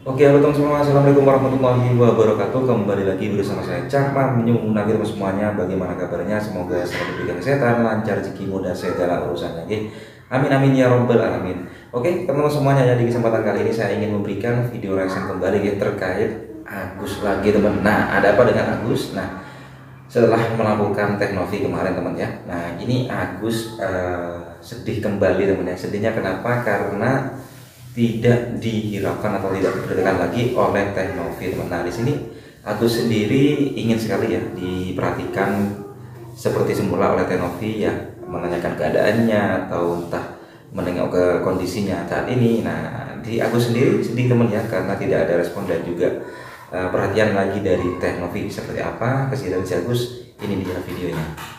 Oke, halo teman semua, assalamualaikum warahmatullahi wabarakatuh. Kembali lagi bersama saya Cakman Menyumunagi teman semuanya. Bagaimana kabarnya? Semoga selalu diberikan kesehatan, lancar rezeki, mudah segala urusannya. Oke, amin amin ya robbal alamin. Oke, teman-teman semuanya, ya di kesempatan kali ini saya ingin memberikan video reaction kembali ya, terkait Agus lagi teman. Nah, ada apa dengan Agus? Nah, setelah melakukan Teknovi kemarin teman ya. Nah, ini Agus sedih kembali teman ya. Sedihnya kenapa? Karena tidak dihiraukan atau tidak diperhatikan lagi oleh Teknovi teman. Nah, di sini Agus sendiri ingin sekali ya diperhatikan seperti semula oleh Teknovi ya, menanyakan keadaannya atau entah menengok ke kondisinya saat ini. Nah, di Agus sendiri sedih teman ya, karena tidak ada respon dan juga perhatian lagi dari Teknovi. Seperti apa kesedihan si Agus? Ini dia videonya.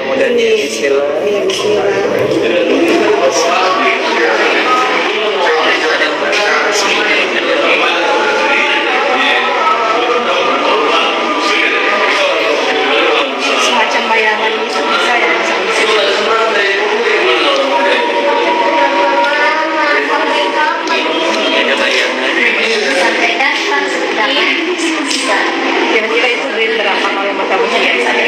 Dan semacam bayangan bisa ya, kira-kira itu dari berapa kalau yang kamu lihat saya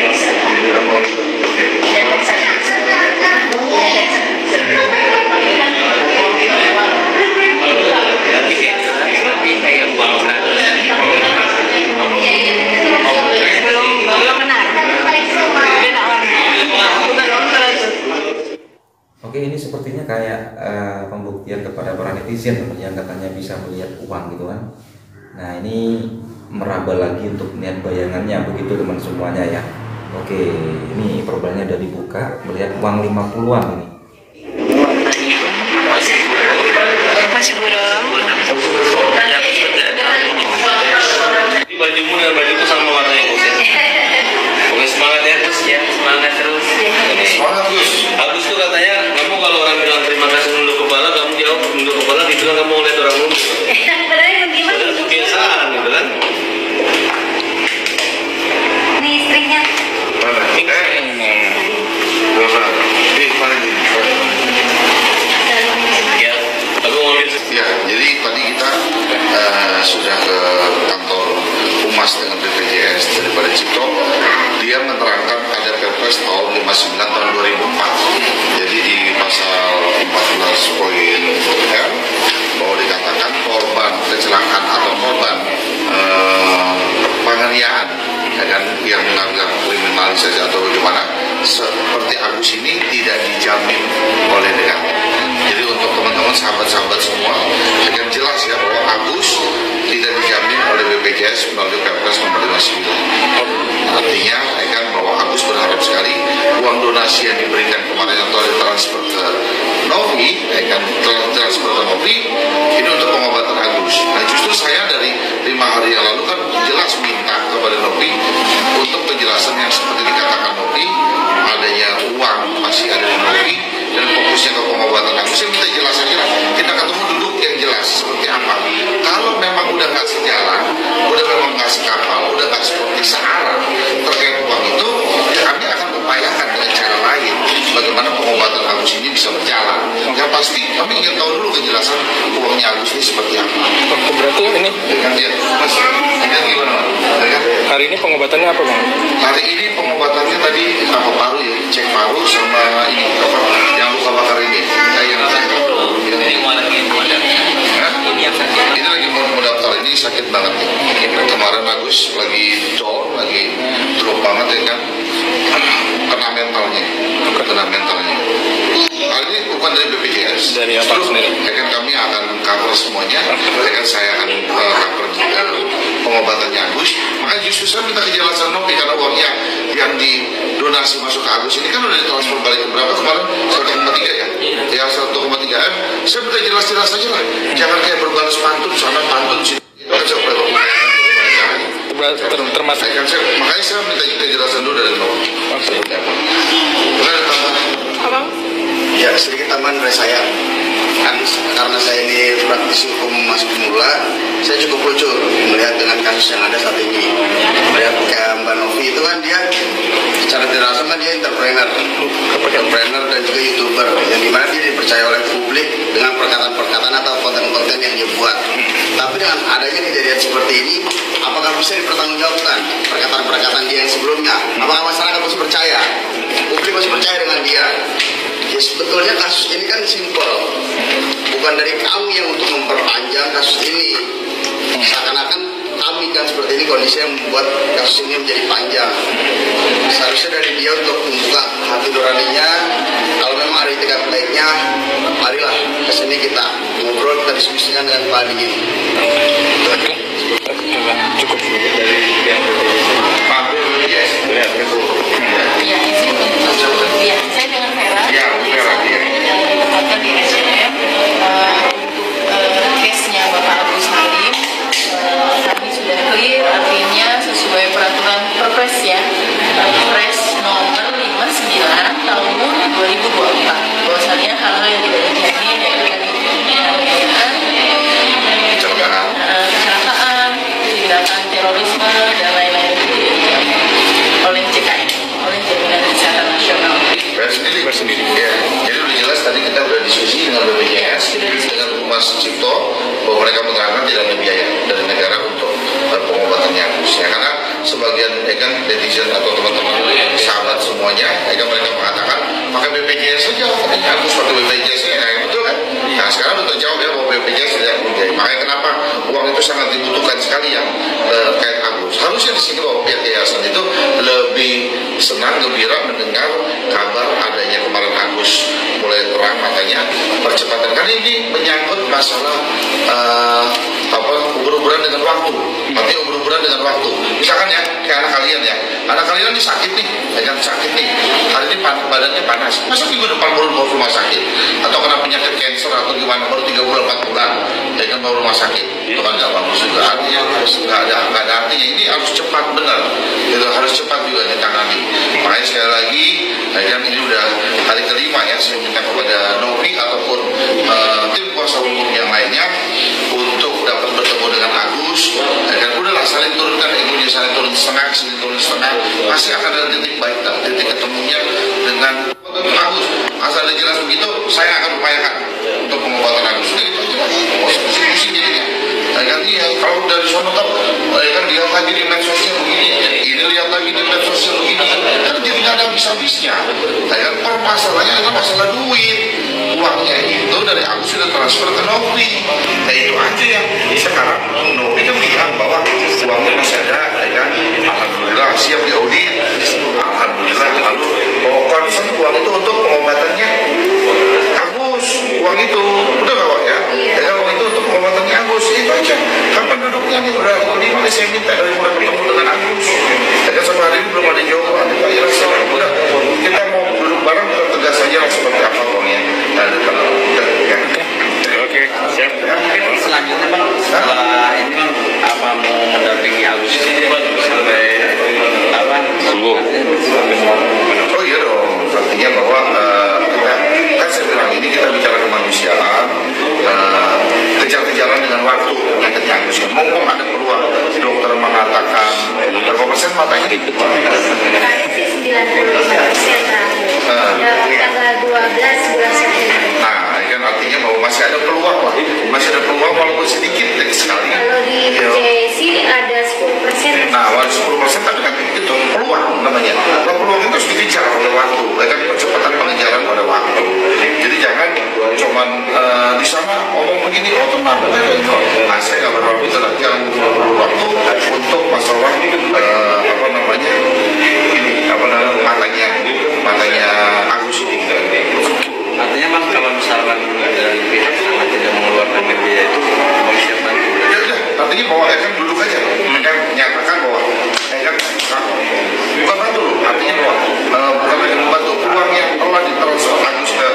Oke, ini sepertinya kayak pembuktian kepada para netizen yang katanya bisa melihat uang gitu kan. Nah, ini meraba lagi untuk melihat bayangannya begitu teman semuanya ya. Oke, ini perbannya udah dibuka, melihat uang 50-an ini. masih buram. Bajumu dan bajuku sama warnanya Gus ya. Oke, semangat ya Gus ya, semangat terus. Semangat Gus. Agus tuh katanya kamu kalau orang bilang terima kasih nunduk kepala, kamu jawab nunduk kepala, dibilang kamu lihat orang nunduk. Padahal kebiasaan gitu kan. Ini istrinya. Mana? Mana ini? Ya, aku mau lihat. Ya, jadi tadi kita sudah ke kantor Humas dengan BPJS daripada Cipto. Dia menerangkan ada Perpres tahun 59 tahun 2004. Jadi di pasal 14 poin R bahwa dikatakan korban kecelakaan atau korban penganiayaan ya kan, yang melanggar kriminalisasi atau bagaimana seperti Agus ini tidak dijamin oleh negara. Jadi untuk teman-teman sahabat-sahabat semua akan jelas ya bahwa Agus tidak dijamin oleh BPJS melalui Perpres nomor 59. Artinya kan bahwa Agus berharap sekali uang donasi yang diberikan kemarin atau ditransfer ke Novi, kan transfer ke Novi ini untuk pengobatan Agus. Nah, justru saya dari 5 hari yang lalu kan jelas minta kepada Novi untuk penjelasan yang seperti dikatakan Novi, adanya uang masih ada di Novi dan fokusnya ke pengobatan Agus. Saya minta jelas aja, kita ketemu duduk yang jelas seperti apa. Kalau memang udah nggak sejalan, udah memang nggak sekapal, udah nggak seperti searah terkait uang itu, ya kami akan upayakan dengan cara lain bagaimana pengobatan Agus ini bisa berjalan. Yang pasti kami ingin tahu dulu kejelasan uangnya Agus ini seperti apa. Berarti ini Kan dia, Mas, ini gimana? Ya kan? hari ini pengobatannya apa bang? Hari ini pengobatannya tadi apa paru ya, cek paru sama ini apa yang luka bakar ini. Yang Ini mau lagi mau ada. Ini yang sakit. ini lagi mau daftar, ini sakit banget nih. Kemarin Agus lagi drop banget ya kan, kena mentalnya. Hal ini bukan dari BPJS. Dari apa sendiri? Ya kan kami akan cover semuanya. Ya kan saya akan cover pengobatannya Agus. Makanya justru saya minta kejelasan Novi karena uangnya yang didonasi masuk ke Agus ini kan udah ditransfer balik ke berapa kemarin? 1,3 ya? Ya 1,3 M. Saya minta jelas-jelas aja lah. Jangan kayak berbalas pantun sana pantun sini. Itu kan saya Termasuk makanya saya minta kejelasan dulu dari Novi. Seperti apa? Boleh ada tambahan? Abang? Ya, sedikit tambahan dari saya. Kan karena saya ini praktisi hukum masih pemula, saya cukup lucu melihat dengan kasus yang ada saat ini. Melihat kayak Mbak Novi itu kan dia secara tidak langsung kan dia entrepreneur dan juga YouTuber, yang dimana dia dipercaya oleh publik dengan perkataan-perkataan atau konten-konten yang dia buat. adanya kejadian seperti ini, apakah bisa dipertanggungjawabkan perkataan-perkataan dia yang sebelumnya? Apakah masyarakat masih percaya? Publik masih percaya dengan dia? Ya sebetulnya kasus ini kan simpel, bukan dari kami yang untuk memperpanjang kasus ini. Seakan-akan kami kan seperti ini kondisi yang membuat kasus ini menjadi panjang. Seharusnya dari dia untuk membuka hati nuraninya. Kalau memang ada itikat baiknya, marilah kesini kita ngobrol, kita diskusikan dengan kepala dingin. Cukup. Ya, izin untuk saya dengan Vera. Ditempatkan di SDM untuk case-nya Bapak Agus Halim. Kami sudah clear, artinya sesuai peraturan Perpres ya, Perpres nomor 59 tahun 2024. Bahwasanya hal-hal yang tidak dijamin yaitu penganiayaan, kecelakaan, tindakan terorisme dan lain-lain itu tidak dijamin oleh JKN, oleh Jaminan Kesehatan Nasional. Bersendiri. Ya, jadi udah jelas tadi kita udah diskusi dengan BPJS, dengan Humas Cipto, bahwa mereka menerangkan tidak ada biaya dari negara untuk pengobatannya. Ya, karena sebagian kan netizen atau teman-teman sahabat semuanya, mereka mengatakan pakai BPJS saja, katanya harus pakai BPJS ya, betul kan? Nah sekarang udah terjawab ya bahwa BPJS tidak membiayai. Makanya kenapa uang itu sangat dibutuhkan sekali yang terkait Agus. Harusnya di sini bahwa pihak yayasan itu lebih senang gembira mendengar kabar adanya kemarin Agus mulai terang matanya percepatan, karena ini menyangkut masalah ubur-uburan dengan waktu. Artinya ubur-uburan dengan waktu. Misalkan ya, kayak anak kalian ini sakit nih, sakit nih. Hari ini badannya panas. Masa minggu depan baru mau rumah sakit? Atau kena penyakit cancer atau gimana baru 3 bulan 4 bulan, baru rumah sakit. Itu kan nggak bagus juga. Artinya nggak ada artinya. Ini harus cepat benar. Itu harus cepat juga ditangani. Makanya sekali lagi, ini udah hari kelima ya, saya minta kepada Novi ataupun tim kuasa hukum yang lainnya untuk dapat bertemu dengan Agus. Dan udahlah saling turunkan egonya, saling turun setengah, pasti akan ada titik baik dan titik ketemunya dengan Agus. Asal ada jelas begitu, saya akan upayakan untuk pengobatan Agus. Jadi itu jelas, pusing jadinya. Iya, kalau dari sana kan lihat lagi di medsosnya begini, ini lihat lagi di medsosnya begini, kan jadi nggak ada habis-habisnya. Kan permasalahannya adalah masalah duit. Uangnya itu dari Agus sudah transfer ke Novi. Nah itu aja yang sekarang Novi kan bilang bahwa uangnya masih ada, kan? Alhamdulillah siap diaudit. Alhamdulillah, lalu bahwa concern uang itu untuk pengobatannya Agus, uang itu udah bawa ya. Uang itu untuk pengobatannya Agus, itu aja. Kan penduduknya nih udah ini saya minta dari mulai bertemu dengan Agus. Jadi sampai hari ini belum ada jawaban. Pak Ira sekarang udah kita mau duduk bareng, kita tegas saja lah seperti apa uangnya. Oke, siap. Selanjutnya Bang, setelah ini Bang, apa mau mendampingi Agus ini Bang sampai apa? Sembuh. Oh iya dong, artinya bahwa kita kan saya bilang ini kita bicara kemanusiaan, kejar-kejaran dengan waktu kita Agus. Mumpung ada peluang, dokter mengatakan berapa persen matanya? Kayaknya 95% tanggal 12 bulan September. Nah, kan artinya bahwa masih ada peluang lah, walaupun sedikit sekali. Kalau di PJSI ada 10%. Nah, ada 10% tapi kan itu peluang namanya. Kalau peluang itu harus dikejar oleh waktu, kan percepatan pengejaran pada waktu. Jadi jangan cuman di sana ngomong begini, oh tenang, nah saya nggak berharap itu lah. Jangan buru-buru waktu untuk masalah matanya Agus ini. Artinya Bang, kalau misalkan dari pihak sana tidak mengeluarkan biaya itu mau siap bantu. Ya udah, artinya bahwa kan duduk aja, kan menyatakan bahwa bukan bantu, artinya bahwa bukan lagi membantu, uang yang telah ditransfer Agus ke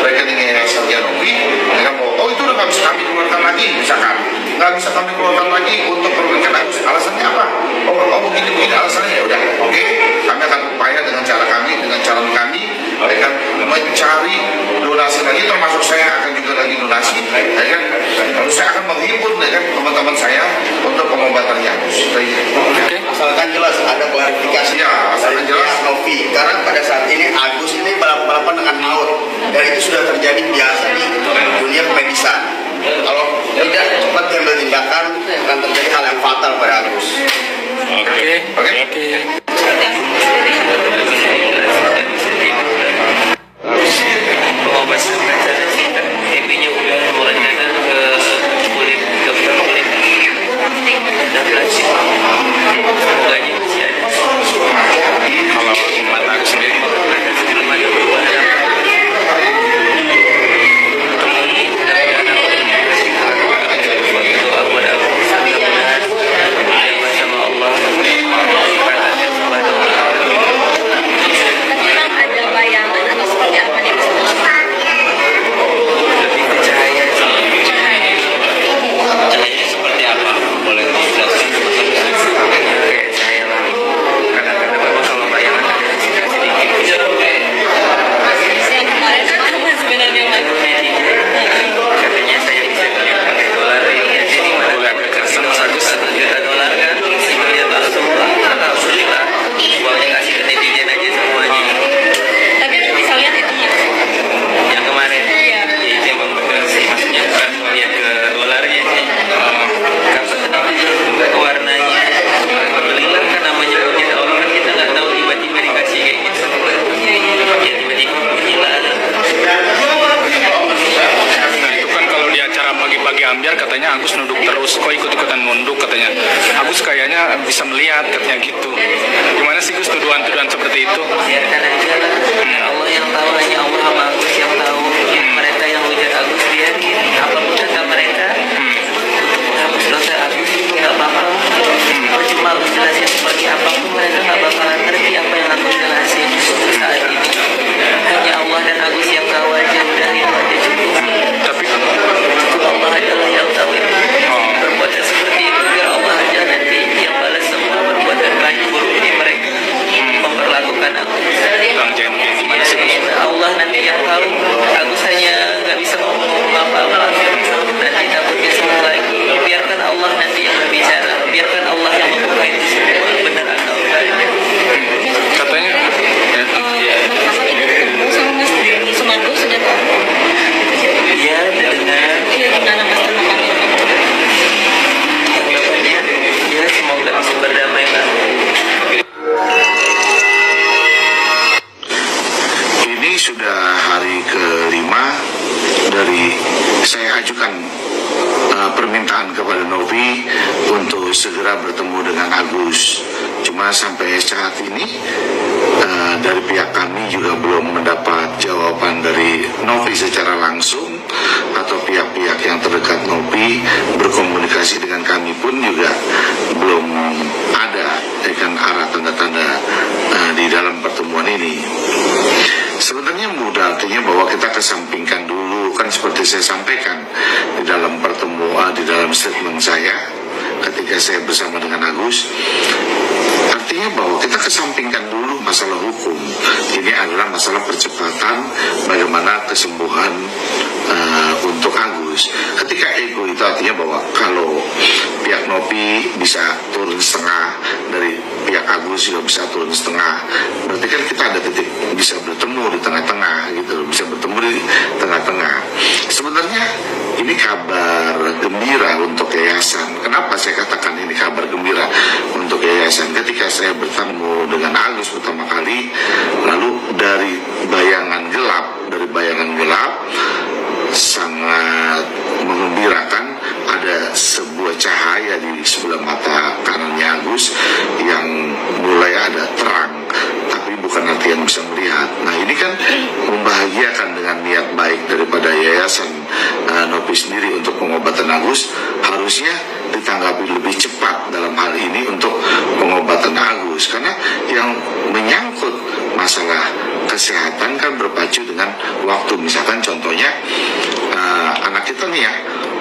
rekening Yayasan Novi, kan bahwa oh itu udah nggak bisa kami keluarkan lagi, misalkan nggak bisa kami keluarkan lagi untuk perbaikan Agus. Alasannya apa? Oh begini alasannya, ya udah, oke, kami akan upaya dengan cara kami, dengan calon kami, kan mencari donasi lagi, termasuk saya akan juga lagi donasi, kan lalu saya akan menghimpun kan teman-teman saya untuk pengobatannya Agus. Oke. Asalkan jelas ada klarifikasinya, asalkan jelas Novi, karena pada saat ini Agus ini balap-balapan dengan maut, dan itu sudah terjadi biasa di dunia kemedisan. Kalau tidak cepat diambil tindakan, boleh dijelaskan kayak saya lah, kadang-kadang memang kalau bayangan ada sedikit Yang kemarin kan sebenarnya katanya saya bisa beli pakai dolar ya, jadi mana Boleh agak kesan Mas Agus. 1 juta dolar kan lihat langsung, alhamdulillah uangnya kasih ke netizen aja semuanya. tapi aku bisa lihat itu Mas. Yang kemarin Iya. ya itu emang benar sih, maksudnya bukan lihat ke dolarnya sih, ke warnanya. Alhamdulillah kan namanya punya Allah kan, kita nggak tahu tiba-tiba dikasih kayak gitu ya, tiba-tiba hilang. Nah itu kan kalau di acara pagi-pagi ambiar katanya Agus nunduk terus, kok ikut-ikutan nunduk katanya. Agus kayaknya bisa melihat katanya gitu. Gimana sih Gus tuduhan-tuduhan seperti itu? Biarkan aja lah, Allah yang tahu, hanya Allah sama Agus yang tahu. Mereka yang hujat Agus biarin, apapun kata mereka, Agus dosa Agus nggak apa-apa. Cuma Agus jelasin seperti apapun, mereka nggak bakalan ngerti apa yang Agus jelasin saat ini. Hanya Allah dan Agus yang tahu aja, udah itu aja cukup. Tapi Allah adalah yang tahu ya. Perbuatan seperti itu biar Allah aja nanti yang balas semua perbuatan baik buruknya mereka memperlakukan aku. Bang Jen, gimana sih Gus? Allah nanti yang tahu. Agus hanya nggak bisa ngomong apa-apa. Nanti takutnya semua lagi. Biarkan Allah nanti yang berbicara. Biarkan Allah yang membuka itu semua benar atau enggak. Katanya Apa itu ketemu sama Mas Sumargo sudah tahu? Iya, dengar. Iya, gimana Mas tanggapannya? Tanggapannya, ya semoga bisa berdamai lah. Ini sudah hari ke-5 dari saya ajukan permintaan kepada Novi untuk segera bertemu dengan Agus. Cuma sampai saat ini dari pihak kami juga belum mendapat jawaban dari Novi secara langsung, atau pihak-pihak yang terdekat Novi berkomunikasi dengan kami pun juga belum ada kan arah tanda-tanda di dalam pertemuan ini. Sebenarnya mudah, artinya bahwa kita kesampingkan dulu, kan seperti saya sampaikan di dalam pertemuan, di dalam statement saya ketika saya bersama dengan Agus, artinya bahwa kita kesampingkan dulu masalah hukum. Ini adalah masalah percepatan bagaimana kesembuhan untuk Agus. Ketika ego itu artinya bahwa kalau pihak Novi bisa turun setengah, dari pihak Agus juga bisa turun setengah, berarti kan kita ada titik bisa bertemu di tengah-tengah gitu, bisa bertemu di tengah-tengah. Sebenarnya ini kabar gembira untuk yayasan. Kenapa saya katakan ini kabar gembira untuk yayasan? Ketika saya bertemu dengan Agus pertama kali, lalu dari bayangan gelap sangat mengembirakan, ada sebuah cahaya di sebelah mata kanannya Agus yang mulai ada terang, tapi bukan artian bisa melihat. Nah ini kan membahagiakan dengan niat baik daripada yayasan Novi sendiri untuk pengobatan Agus, harusnya ditanggapi lebih cepat dalam hal ini untuk pengobatan Agus, karena yang menyangkut masalah kesehatan kan berpacu dengan waktu. Misalkan contohnya anak kita nih ya,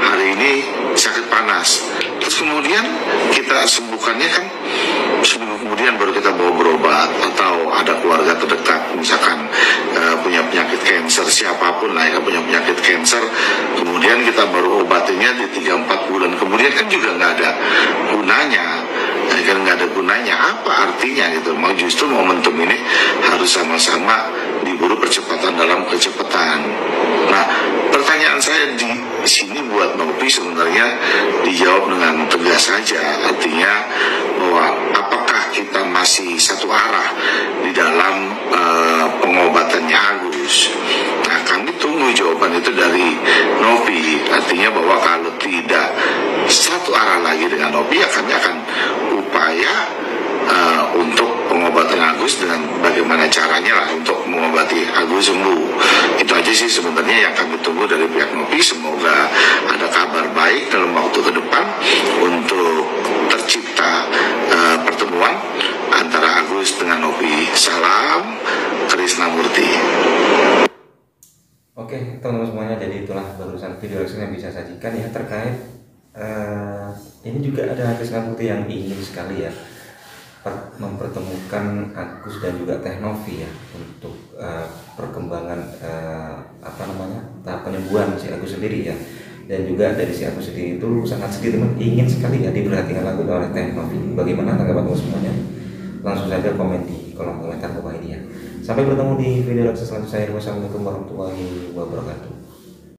hari ini sakit panas, terus kemudian kita sembuhkannya kan seminggu kemudian baru kita bawa berobat, atau ada keluarga terdekat misalkan punya penyakit kanker, siapapun lah yang punya penyakit kanker, kemudian kita baru obatinya di 3-4 bulan kemudian, kan juga nggak ada gunanya. Kan nggak ada gunanya, apa artinya gitu. Mau justru momentum ini harus sama-sama diburu percepatan dalam kecepatan. Nah, pertanyaan saya di sini buat Novi sebenarnya dijawab dengan tegas saja, artinya bahwa apakah kita masih satu arah di dalam pengobatannya Agus. Nah, kami tunggu jawaban itu dari Novi, artinya bahwa kalau tidak satu arah lagi dengan Novi, ya kami akan upaya untuk pengobatan Agus dengan bagaimana caranya lah untuk mengobati Agus sembuh. Itu aja sih sebenarnya yang kami tunggu dari pihak Novi. Semoga ada kabar baik dalam waktu ke depan untuk tercipta pertemuan antara Agus dengan Novi. Salam Krisnamurti. Oke teman-teman semuanya, jadi itulah barusan video reaction yang bisa sajikan ya terkait Ini juga ada artis Putih yang ingin sekali ya mempertemukan Agus dan juga Teh Novi ya untuk perkembangan tahap penyembuhan si Agus sendiri ya. Dan juga dari si Agus sendiri itu sangat sedih teman, ingin sekali ya diperhatikan lagu oleh Teh Novi. Bagaimana tanggapan teman semuanya? Langsung saja komen di kolom komentar bawah ini ya. Sampai bertemu di video selanjutnya. Wassalamualaikum warahmatullahi wabarakatuh.